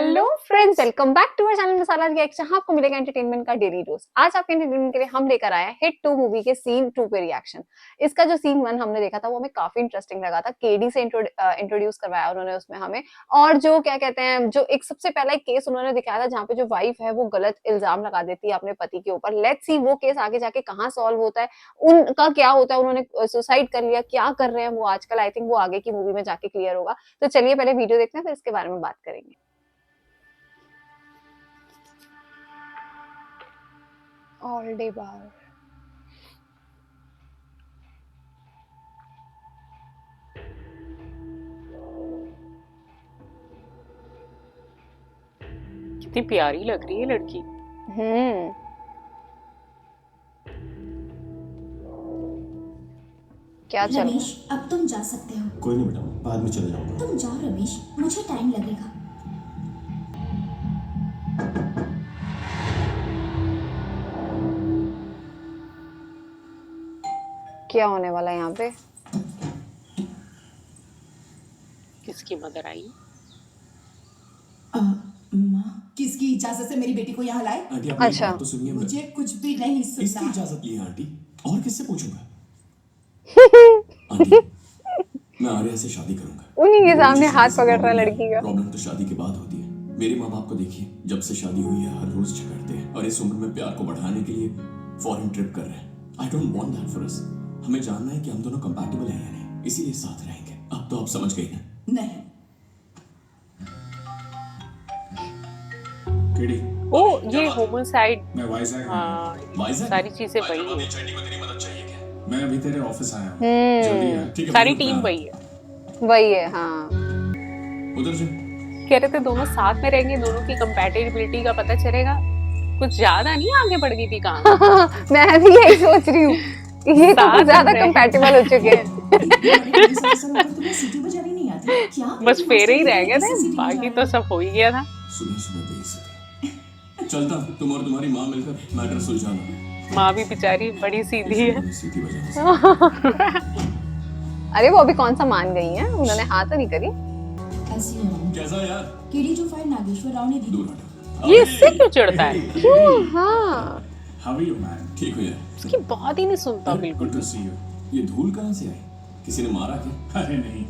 Hello friends, welcome back to our channel Masala reaction. जहां आपको मिलेगा एंटरटेनमेंट का डेली डोज। आज आपके एंटरटेनमेंट के लिए हम लेकर आए हैं हिट 2 मूवी के सीन 2 पे रिएक्शन। इसका जो सीन 1 हमने देखा था वो हमें काफी इंटरेस्टिंग लगा था। केडी से इंट्रोड्यूस करवाया उन्होंने उसमें हमें, और जो क्या कहते हैं, जो एक सबसे पहला एक केस उन्होंने दिखाया था जहाँ पे जो वाइफ है वो गलत इल्जाम लगा देती है अपने पति के ऊपर। लेट्स सी वो केस आगे जाके कहाँ सॉल्व होता है, उनका क्या होता है, उन्होंने सुसाइड कर लिया, क्या कर रहे हैं वो आजकल। आई थिंक वो आगे की मूवी में जाके क्लियर होगा। तो चलिए पहले वीडियो देखते हैं, फिर इसके बारे में बात करेंगे। ऑल डे बार कितनी प्यारी लग रही है लड़की। क्या चल रमेश, अब तुम जा सकते हो। कोई नहीं बेटा, बाद में चले जाऊंगा। तुम जाओ रमेश, मुझे टाइम लगेगा। क्या होने वाला है यहाँ पे? किसकी मदर आई? माँ, किसकी इजाजत से मेरी बेटी को यहाँ लाए? आंटी आप मेरी अच्छा। बात तो सुनिए। मुझे कुछ भी नहीं किसकी सुनना। इजाजत ली है आंटी? और किससे पूछूंगा? आंटी, मैं आर्या से शादी करूंगा। उन्हीं के सामने शादी हाथ से पकड़ रहा प्रॉब्लम लड़की का। प्रॉब्लम तो शादी के बाद होती है। मेरे माँ बाप को देखिए, जब से शादी हुई है हर रोज झगड़ते हैं और इस उम्र में प्यार को बढ़ाने के लिए फॉरेन ट्रिप कर रहे हैं। I don't want that for us. हमें जानना है कि हम दोनों कंपैटिबल हैं या नहीं, इसीलिए साथ रहेंगे। अब तो आप समझ गई ना? नहीं। केडी, ओ ये होमोसाइड। मैं वाइजैक हाँ, वाइजैक सारी चीजें वही हैं। को तेरी मदद चाहिए क्या? मैं अभी तेरे ऑफिस आया हूँ। जल्दी आ। ठीक है, सारी मैं टीम रुकना। वही है। वही है, हाँ। उधर से कह रहे थे दोनों साथ में रहेंगे, दोनों की कंपैटिबिलिटी का पता चलेगा। कुछ ज्यादा नहीं आगे बढ़ गई थी कहानी। मैं भी यही सोच रही हूँ, ये तो साथ कुछ ज्यादा में। कंपैटिबल हो चुके हैं। तुम्हें सीटी बजानी नहीं आती क्या? बस फेरे ही रह गए थे, सीटी बाकी बजा तो रहे सब हो ही गया था। सुबह सुबह बेइज्जती। चलता हूँ, तुम और तुम्हारी माँ मिलकर मैटर सुलझाना। माँ भी बेचारी बड़ी सीधी है। इस सीटी बजाने से। अरे वो अभी कौन सा मान गई हैं, उन्होंने हाथ तो नहीं करी। हो। ऐसी हो। कैसा यार? केडी जो फाइल नागेश्वर राव ने दी दूर हटो। ये इससे क्यों चिढ़ता है? क्यों? हाँ, हाउ आर यू मैन? ठीक हो यार? उसकी बात ही नहीं सुनता बिल्कुल। Good to see you. ये धूल कहाँ से आई? किसी ने मारा क्या? अरे नहीं,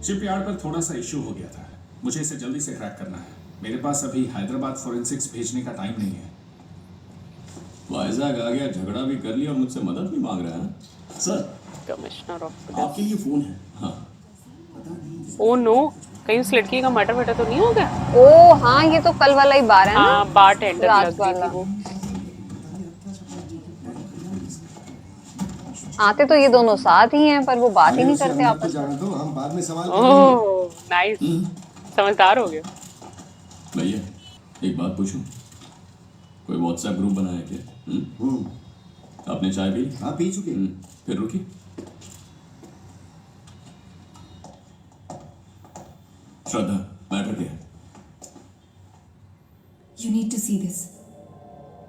शिपयार्ड पर थोड़ा सा इश्यू हो गया था। मुझे इसे जल्दी से क्रैक करना है। मेरे पास अभी हैदराबाद फोरेंसिक्स भेजने का टाइम नहीं है। वाइजैक आ गया, झगड़ा भी कर लिया और मुझसे मदद भी मांग रहा है। सर, कमिश्नर ऑफ आपके लिए फोन है। हाँ, ओ नो, कहीं उस लड़की का मर्डर वर्टर तो नहीं हो गया? ओ हाँ, ये तो कल वाला ही बार है ना, हाँ, बार टेंडर रात लग गई वाला। थी वो। आते तो ये दोनों साथ ही हैं, पर वो बात ही नहीं करते तो आपस में। जाने दो, हम बाद में सवाल करेंगे। ओह नाइस, समझदार हो गए। भैया एक बात पूछूं? कोई व्हाट्सएप ग्रुप बनाया क्या? आपने चाय पी? हाँ, पी चुके। फिर रुकी। श्रद्धा, मैटर क्या है? You need to see this.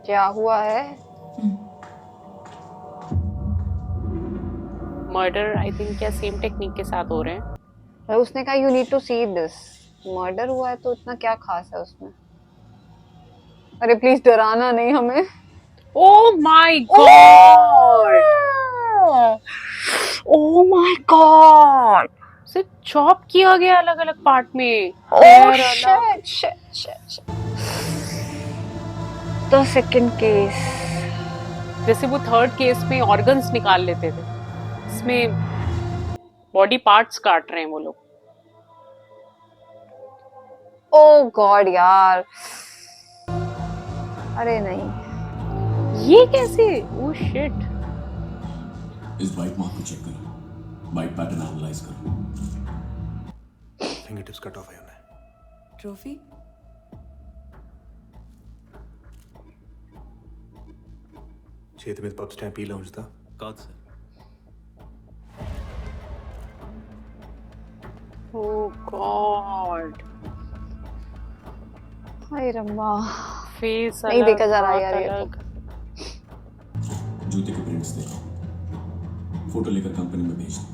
क्या हुआ है? मर्डर आई थिंक क्या सेम टेक्निक के साथ हो रहे हैं। और उसने कहा you need to see this. Murder हुआ है तो इतना क्या खास है उसमें? अरे प्लीज डराना नहीं हमें। Oh my God, oh my God, से चॉप किया गया अलग अलग पार्ट में। Oh shit. The second case. जैसे वो थर्ड केस में ऑर्गन्स निकाल लेते थे, इसमें बॉडी पार्ट्स काट रहे हैं वो लोग। ओह गॉड यार, अरे नहीं, ये कैसे? Oh shit. इस बाइट मार्क को चेक करो, बाइट पैटर्न एनालाइज करो। फिंगरटिप्स कट ऑफ है उन्हें। ट्रॉफी? చేతి మీద పబ్ స్టాంప్ ఇలా ఉంచుతా కాదు సార్. ओह गॉड, हाय रम्मा, फेस नहीं देखा जा रहा यार ये तो। जूते के प्रिंट्स देखो, फोटो लेकर कंपनी में भेज दो।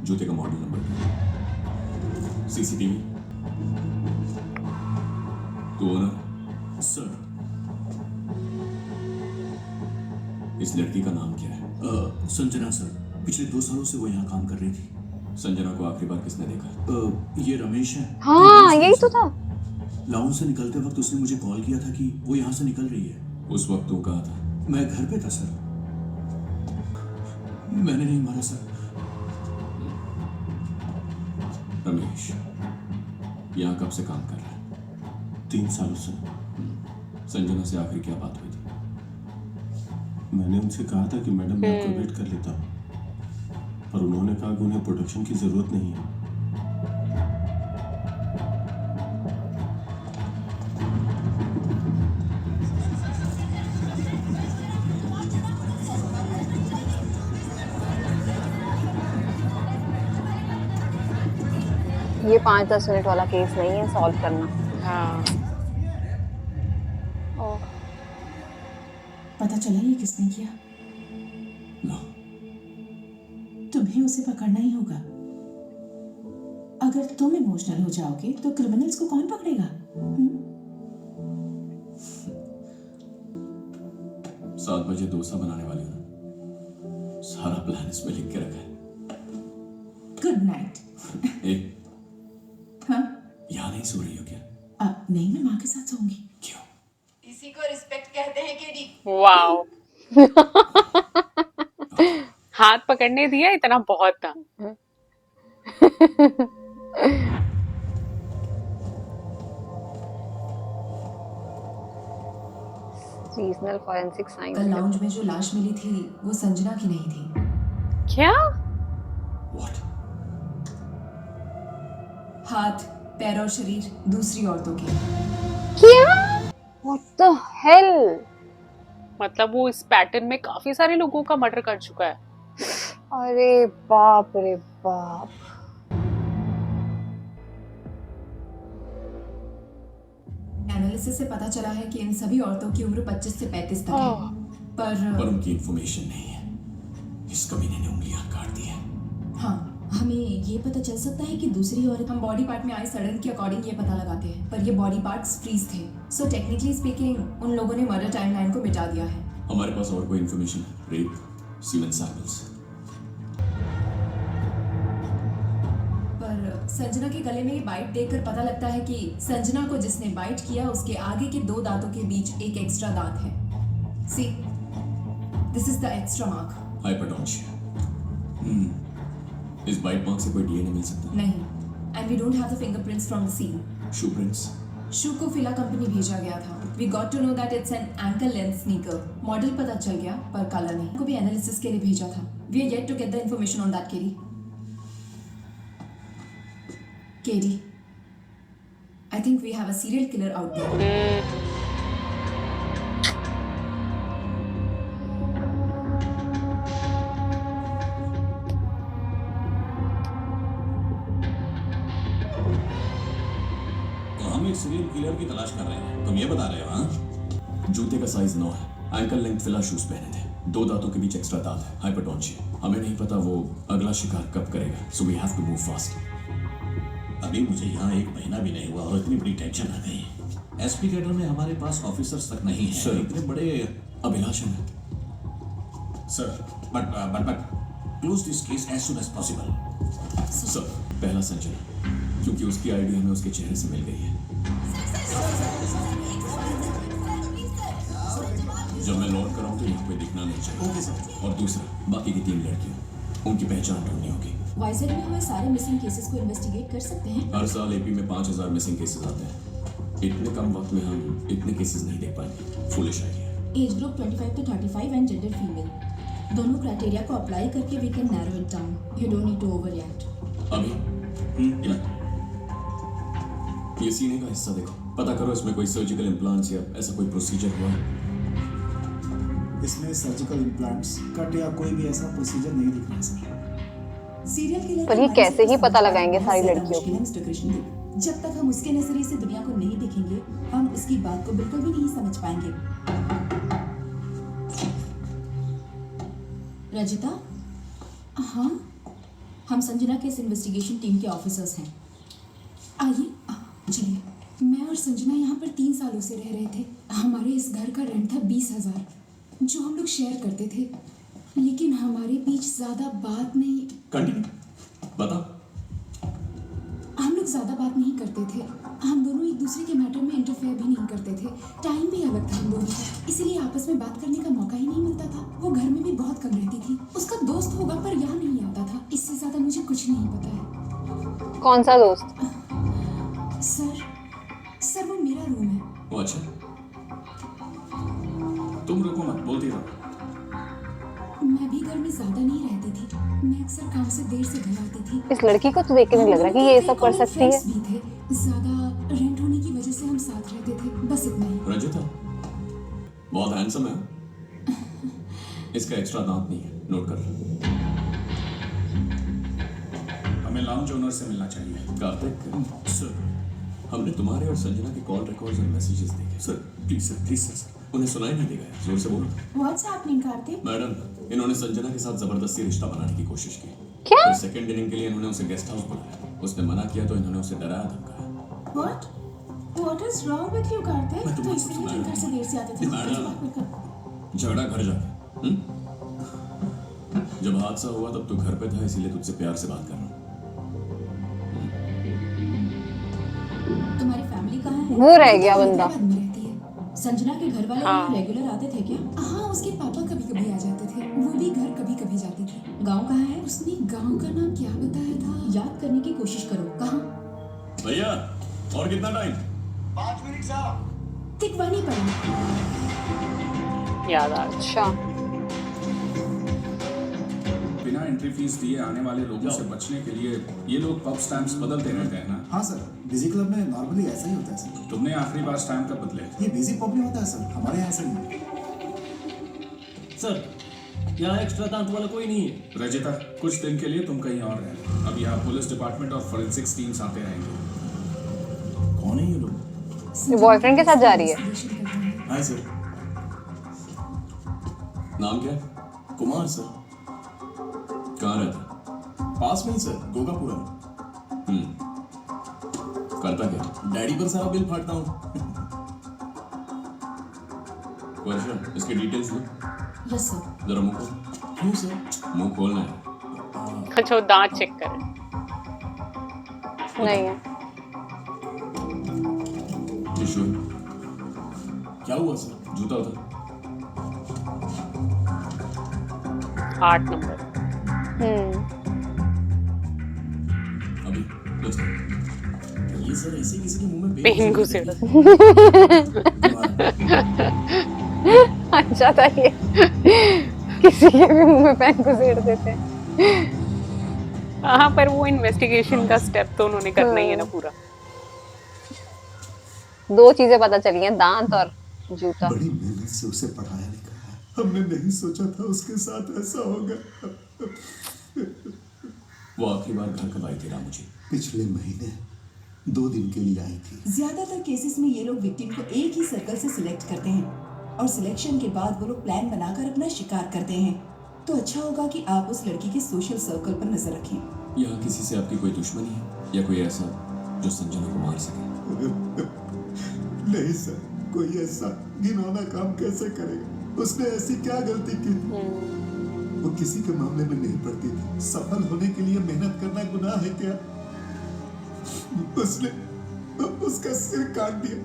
जूते का मॉडल नंबर, सीसीटीवी तू ओनर? सर, इस लड़की का नाम क्या है? संजना सर, पिछले 2 सालों से वो यहाँ काम कर रही थी। संजना को आखिरी बार किसने देखा? ये रमेश है। हाँ यही तो था। लाउंज से निकलते वक्त उसने मुझे कॉल किया था कि वो यहाँ से निकल रही है। उस वक्त तू कहाँ था? मैं घर पे था सर। मैंने नहीं मारा सर। रमेश यहाँ कब से काम कर रहा है? 3 सालों से। संजना से आखिर क्या बात हुई थी? मैंने उनसे कहा था कि मैडम मैं आपका वेट कर लेता हूँ, पर उन्होंने कहा कि उन्हें प्रोटेक्शन की जरूरत नहीं है। ये 5-10 मिनट वाला केस नहीं है सॉल्व करना। हाँ ओह, पता चला ये किसने किया? ना, तुम्हें उसे पकड़ना ही होगा। अगर तुम इमोशनल हो जाओगे तो क्रिमिनल्स को कौन पकड़ेगा? 7 बजे डोसा बनाने वाली हूँ ना, सारा प्लान इसमें लिख के रखा है। Good night. एक हाँ? यहाँ नहीं सो रही हो क्या? नहीं, मैं माँ के साथ सोऊंगी। क्यों? इसी को रिस्पेक्ट कहते हैं केडी। वाओ। हाथ पकड़ने दिया इतना बहुत था। Regional forensic science. कल लाउंज में जो लाश मिली थी वो संजना की नहीं थी। क्या? What? हाथ, पैर और शरीर दूसरी औरतों के। क्या? What the hell? मतलब वो इस पैटर्न में काफी सारे लोगों का मर्डर कर चुका है। अरे बाप रे बाप। एनालिसिस से पता चला है कि इन सभी औरतों की उम्र 25 से 35 तक है। पर उनकी इंफॉर्मेशन नहीं है। इस कमीने ने उंगलियां काट दी है। हाँ, हमें ये पता चल सकता है कि दूसरी औरत, हम बॉडी पार्ट में आए सड़न के अकॉर्डिंग ये पता लगाते हैं, पर ये बॉडी पार्ट्स फ्रीज थे। सो टेक्निकली स्पीकिंग उन लोगों ने मर्डर टाइमलाइन को मिटा दिया है। हमारे पास और कोई इंफॉर्मेशन है? रेप, सीमेन सैंपल्स। पर संजना के गले में ये बाइट देखकर पता लगता है कि संजना को जिसने बाइट किया उसके आगे के 2 दांतों के बीच एक एक्स्ट्रा दांत है। See, this is the extra mark. Hyperdontia. इस बाइट मार्क से कोई डीएनए मिल सकता है? नहीं, and we don't have the fingerprints from the scene. Shoe prints? Shoe को फिला कंपनी भेजा गया था। We got to know that it's an ankle length sneaker. Model पता चल गया पर कलर नहीं। को भी एनालिसिस के लिए भेजा था। We are yet to get the information on that KD. KD, I think we have a serial killer out there. हम एक सीरियल किलर की तलाश कर रहे हैं। तुम ये बता रहे हो? हाँ, जूते का साइज 9 है, एंकल लेंथ फिला शूज पहने थे, 2 दांतों के बीच एक्स्ट्रा दांत है, हाइपरटोन्शिया। हमें नहीं पता वो अगला शिकार कब करेगा, so we have to move fast. अभी मुझे यहाँ 1 महीना भी नहीं हुआ और इतनी बड़ी टेंशन आ गई। एसपी कैडर में हमारे पास ऑफिसर्स तक नहीं है। सर, इतने बड़े अभिलाषण है। Sir, but close this case as soon as possible. Sir, पहला संजना, क्योंकि उसकी आईडी हमें उसके चेहरे से मिल गई है। जब मैं लौट कर आऊं तो यहाँ पे दिखना नहीं चाहिए। Okay sir. और दूसरा, बाकी की 3 लड़कियां, उनकी पहचान ढूंढनी होगी। वाइजर में हुए सारे मिसिंग केसेस को इन्वेस्टिगेट कर सकते हैं। हर साल एपी में 5000 मिसिंग केसेस आते हैं। इतने कम वक्त में हम इतने केसेस नहीं देख पाएंगे। Foolish idea. Age group 25 to 35 and gender female. दोनों क्राइटेरिया को अप्लाई करके we can narrow it down. You don't need to overreact. अभी ये सीने का हिस्सा देखो, पता करो इसमें कोई सर्जिकल इम्प्लांट्स या ऐसा कोई प्रोसीजर हुआ है। इसमें सर्जिकल इम्प्लांट्स, कट या कोई भी ऐसा प्रोसीजर नहीं दिख रहा सर। सीरियल किलर पर ये कैसे ही पता लगाएंगे सारी लड़कियों को? मिस्टर कृष्णदेव, जब तक हम उसके नजरिए से दुनिया को नहीं देखेंगे हम उसकी बात को बिल्कुल भी नहीं समझ पाएंगे। रजिता, हाँ, हम संजना के इस इन्वेस्टिगेशन टीम के ऑफिसर्स हैं। आइए, चलिए। मैं और संजना यहाँ पर 3 सालों से रह रहे थे। हमारे इस घर का रेंट था 20,000, जो हम लोग शेयर करते थे। लेकिन हमारे बीच ज्यादा बात नहीं, कंटिन्यू बता। हम लोग ज्यादा बात नहीं करते थे। हम दोनों एक दूसरे के मैटर में इंटरफेयर भी नहीं करते थे। टाइम भी अलग था हम दोनों का, इसीलिए आपस में बात करने का मौका ही नहीं मिलता था। वो घर में भी बहुत कम रहती थी। उसका दोस्त होगा पर यहाँ नहीं आता था। इससे ज्यादा मुझे कुछ नहीं पता है। कौन सा दोस्त? सर वो मेरा रूम है। वो अच्छा, तुम रुको मत, बोलती रहो। मैं भी घर में ज्यादा नहीं रहती थी। मैं अक्सर काम से देर से घर आती थी। इस लड़की को तो देख के नहीं लग रहा कि ये सब कर सकती है। भी थे। ज्यादा रेंट होने की वजह से हम साथ रहते थे, बस इतना ही। रंजिता बहुत हैंडसम है। इसका एक्स्ट्रा दांत नहीं है, नोट कर। हमें लाउंज ओनर से मिलना चाहिए। कार्तिक सर, हमने तुम्हारे और संजना के कॉल रिकॉर्ड्स और मैसेजेस देखे। सर प्लीज सर, उन्हें सुनाई नहीं देगा, जोर से बोलो। What's happening, Kartik? मैडम, इन्होंने संजना के साथ जबरदस्ती रिश्ता बनाने की कोशिश की। क्या? फिर सेकंड इनिंग के लिए इन्होंने उसे गेस्ट हाउस बुलाया। उसने मना किया तो इन्होंने उसे डराया धमकाया। What? What is wrong with you, Kartik? मैं तो तुम्हें इसलिए सुना तुम घर से देर से आते थे। मैडम, झगड़ा घर जाके। जब हादसा हुआ तब तू घर पे था, इसीलिए तुझसे प्यार से बात कर रहा हूँ। तुम्हारी फैमिली कहाँ है? वो रह गया बंदा। हैदराबाद में रहती है। संजना के घर वाले हाँ। रेगुलर आते थे क्या? हाँ, उसके पापा कभी कभी आ जाते थे। वो भी घर कभी कभी जाती थी। गांव कहाँ है? उसने गांव का नाम क्या बताया था? याद करने की कोशिश करो। कहाँ? भैया और कितना टाइम? 5 मिनट साहब। तिकवानी पर। याद आ रहा। अच्छा, बिना एंट्री फीस दिए आने वाले लोगों से बचने के लिए ये लोग पब स्टैम्प्स बदलते रहते हैं ना। हाँ सर, बिजी क्लब में नॉर्मली ऐसा ही होता है सर। तुमने आखिरी बार स्टैम्प कब बदले? ये बिजी पब में होता है सर, हमारे यहाँ ऐसा नहीं है। सर यहाँ एक्स्ट्रा दांत वाला कोई नहीं है। रजिता, कुछ दिन के लिए तुम कहीं और रह। अब यहाँ पुलिस डिपार्टमेंट और फोरेंसिक्स टीम्स आते रहेंगे। कौन है ये लोग? ये बॉयफ्रेंड के साथ जा रही है। Hi sir. नाम क्या है? कुमार सर। कहाँ रहता? पास में ही सर, गोगापुरा में। करता क्या? डैडी पर सारा बिल फाड़ता हूँ। वर्षा, इसके डिटेल्स दो। Yes sir. जरा मुंह खोल। क्यों सर? मुंह खोलना है। अच्छा, वो दांत चेक करें। नहीं है। टिश्यू, क्या हुआ सर? जूता उतार। 8 नंबर। अभी लेट्स गो। ये सर ऐसे किसी के मुंह में पेन घुसेड़ा। अच्छा था ये। किसी के भी मुंह में पेन घुसेड़ देते हैं। हाँ, पर वो इन्वेस्टिगेशन का स्टेप तो उन्होंने करना ही है ना पूरा। 2 चीजें पता चली हैं, दांत और जूता। बड़ी मेहनत से उसे पढ़ाया लिखा है। हमने नहीं सोचा था उसके साथ ऐसा होगा। वो आखिरी बार घर कब आई थी रामू जी? पिछले महीने 2 दिन के लिए आई थी। ज्यादातर केसेस में ये लोग विक्टिम को एक ही सर्कल से सिलेक्ट करते हैं और सिलेक्शन के बाद वो लोग प्लान बनाकर अपना शिकार करते हैं। तो अच्छा होगा कि आप उस लड़की के सोशल सर्कल पर नजर रखें। यहाँ किसी से आपकी कोई दुश्मनी है या कोई ऐसा जो संजना को मार सके? नहीं सर, कोई ऐसा घिनौना काम कैसे करेगा? उसने ऐसी क्या गलती की थी? वो किसी के मामले में नहीं पड़ती थी। सफल होने के लिए मेहनत करना गुनाह है क्या? उसने उसका सिर काट दिया।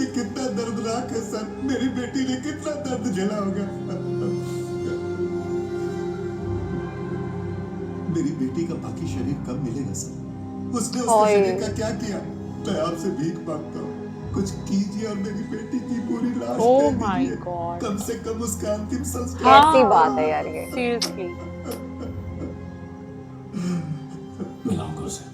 ये कितना दर्दनाक है सर। मेरी बेटी ने कितना दर्द झेला होगा। मेरी बेटी का बाकी शरीर कब मिलेगा सर? उसने उसके शरीर का क्या किया? मैं आपसे भीख मांगता हूँ, कुछ कीजिए और मेरी बेटी की पूरी लाश Oh दे my दीजिए। God. कम से कम उसका अंतिम संस्कार। ऐसी बात है यार ये। सीरियसली। मिलाऊंगा उसे।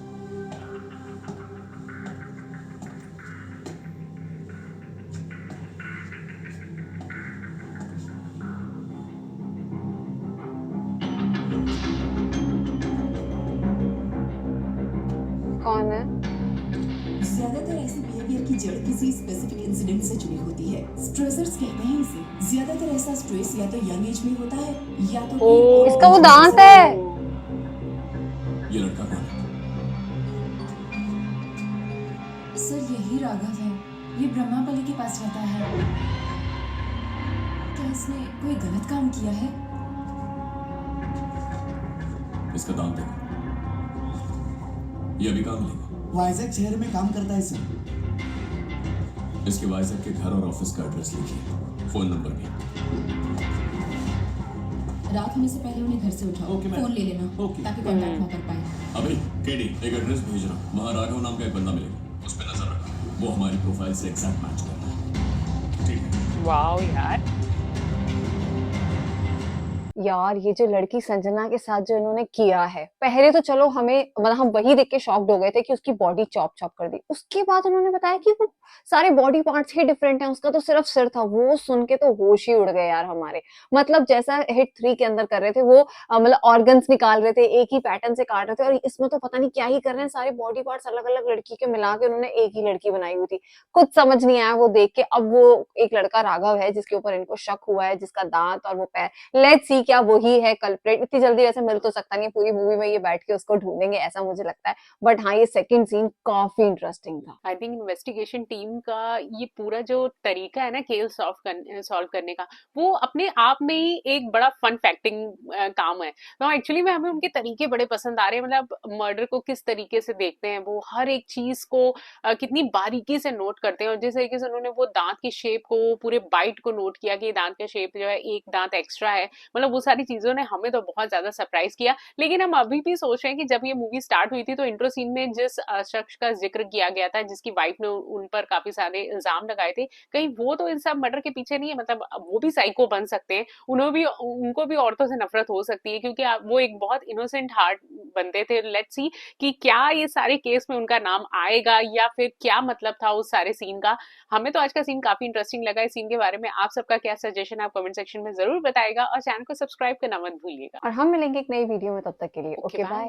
कौन है? ज्यादातर ऐसे बिहेवियर की जड़ किसी स्पेसिफिक इंसिडेंट से जुड़ी होती है। स्ट्रेसर्स कहते हैं इसे। ज्यादातर ऐसा स्ट्रेस या तो यंग एज में होता है या तो इसका वो दांत है। ये लड़का कौन है? सर यही है, ये ब्रह्मापल्ली के पास रहता है। क्या इसने कोई गलत काम किया है? इसका दाम देखो, ये अभी काम मिलेगा। वाइजैक शहर में काम करता है सर। इसके वाइजैक के घर और ऑफिस का एड्रेस लिखिए, फोन नंबर भी। रात होने से पहले उन्हें घर से उठाओ, ओके, मैम। फोन ले लेना ओके। ताकि कांटेक्ट ना कर पाए। अभी केडी एक एड्रेस भेजना, वहाँ राघव नाम का एक बंदा मिलेगा, उस पर नजर रखना, वो हमारी प्रोफाइल से एग्जैक्ट मैच करना है। ठीक है। वाओ यार, यार ये जो लड़की संजना के साथ जो इन्होंने किया है, पहले तो चलो हमें मतलब हम वही देख के शॉक्ड हो गए थे कि उसकी बॉडी चॉप चॉप कर दी। उसके बाद उन्होंने बताया कि वो सारे बॉडी पार्ट्स ही डिफरेंट हैं, उसका तो सिर्फ सिर था। वो सुन के तो होश ही उड़ गए यार हमारे। मतलब जैसा हिट 3 के अंदर कर रहे थे वो मतलब ऑर्गन्स निकाल रहे थे, एक ही पैटर्न से काट रहे थे, और इसमें तो पता नहीं क्या ही कर रहे हैं, सारे बॉडी पार्ट्स अलग अलग लड़की के मिला के उन्होंने एक ही लड़की बनाई हुई थी। कुछ समझ नहीं आया वो देख के। अब वो एक लड़का राघव है जिसके ऊपर इनको शक हुआ है, जिसका दांत और वो पैर, लेट्स सी क्या वही है कल्प्रेट। इतनी जल्दी वैसे मिल तो सकता नहीं, पूरी मूवी में ये बैठ के उसको ढूंढेंगे ऐसा मुझे लगता है। बट हाँ, ये सेकंड सीन काफी इंटरेस्टिंग था। आई थिंक इन्वेस्टिगेशन टीम का ये पूरा जो तरीका है ना केस सॉल्व करने का, वो अपने आप में ही एक बड़ा फन फैक्टिंग काम है। तो एक्चुअली में हमें उनके तरीके बड़े पसंद आ रहे हैं। मतलब मर्डर को किस तरीके से देखते हैं, वो हर एक चीज को कितनी बारीकी से नोट करते हैं, और जिस तरीके से उन्होंने वो दांत की शेप को, पूरे बाइट को नोट किया कि दांत का शेप जो है एक दांत एक्स्ट्रा है, मतलब वो सारी चीजों ने हमें तो बहुत ज्यादा सरप्राइज किया। लेकिन हम अभी भी सोच रहे हैं कि जब ये मूवी स्टार्ट हुई थी तो इंट्रो सीन में जिस शख्स का जिक्र किया गया था, जिसकी वाइफ ने उन पर काफी सारे इल्जाम लगाए थे, कहीं वो तो इन सब मर्डर के पीछे नहीं है। मतलब वो भी साइको बन सकते हैं, उनको भी औरतों से नफरत हो सकती है, क्योंकि वो एक बहुत इनोसेंट हार्ट बनते थे। लेट्स सी कि क्या ये सारे केस में उनका नाम आएगा या फिर क्या मतलब था उस सारे सीन का। हमें तो आज का सीन काफी इंटरेस्टिंग लगा। इस सीन के बारे में आप सबका क्या सजेशन है, आप कमेंट सेक्शन में जरूर बताएगा, और चैनल को सब्सक्राइब करना मत भूलिएगा। और हम मिलेंगे एक नई वीडियो में, तब तक के लिए ओके, ओके बाय। बाय।